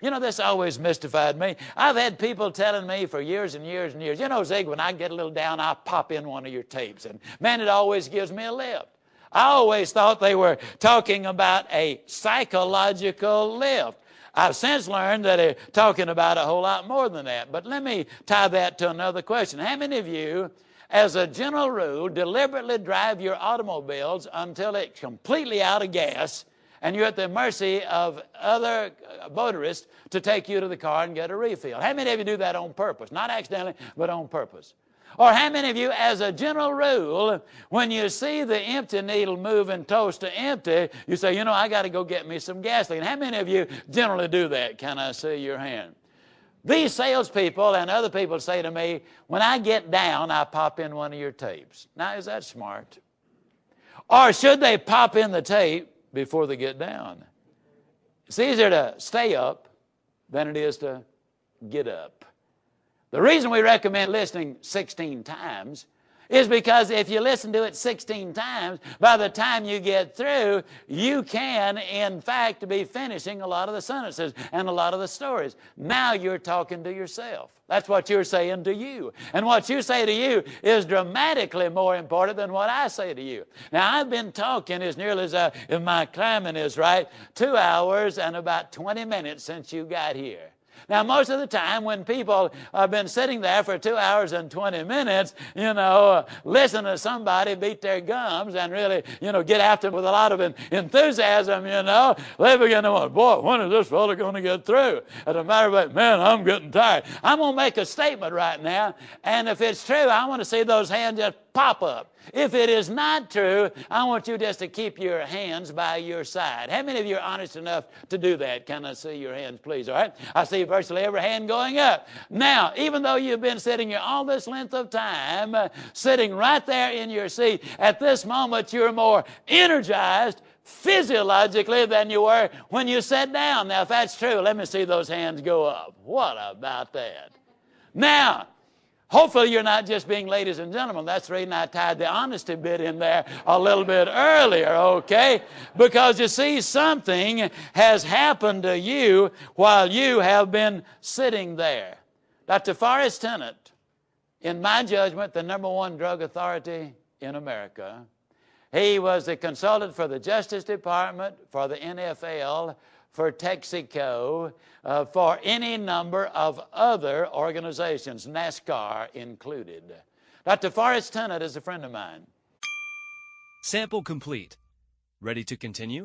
You know, this always mystified me. I've had people telling me for years and years and years, you know, Zig, when I get a little down, I pop in one of your tapes. And man, it always gives me a lift. I always thought they were talking about a psychological lift. I've since learned that they're talking about a whole lot more than that. But let me tie that to another question. How many of you, as a general rule, deliberately drive your automobiles until it's completely out of gas and you're at the mercy of other motorists to take you to the car and get a refill? How many of you do that on purpose? Not accidentally, but on purpose. Or how many of you, as a general rule, when you see the empty needle moving toast to empty, you say, you know, I got to go get me some gasoline? How many of you generally do that? Can I see your hand? These salespeople and other people say to me, when I get down, I pop in one of your tapes. Now, is that smart? Or should they pop in the tape before they get down? It's easier to stay up than it is to get up. The reason we recommend listening 16 times is because if you listen to it 16 times, by the time you get through, you can, in fact, be finishing a lot of the sentences and a lot of the stories. Now you're talking to yourself. That's what you're saying to you. And what you say to you is dramatically more important than what I say to you. Now, I've been talking as nearly as if my climbing is right, 2 hours and about 20 minutes since you got here. Now, most of the time when people have been sitting there for 2 hours and 20 minutes, you know, listen to somebody beat their gums and really, you know, get after them with a lot of enthusiasm, you know, they begin to wonder, boy, when is this fella going to get through? As a matter of fact, man, I'm getting tired. I'm going to make a statement right now, and if it's true, I want to see those hands just pop up. If it is not true, I want you just to keep your hands by your side. How many of you are honest enough to do that? Can I see your hands, please? All right? I see virtually every hand going up. Now, even though you've been sitting here all this length of time, sitting right there in your seat, at this moment you're more energized physiologically than you were when you sat down. Now, if that's true, let me see those hands go up. What about that? Now, hopefully you're not just being ladies and gentlemen. That's the reason I tied the honesty bit in there a little bit earlier, okay? Because you see, something has happened to you while you have been sitting there. Dr. Forrest Tennant, in my judgment, the #1 drug authority in America. He was the consultant for the Justice Department, for the NFL, for Texaco, for any number of other organizations, NASCAR included. Dr. Forrest Tennant is a friend of mine. Sample complete. Ready to continue?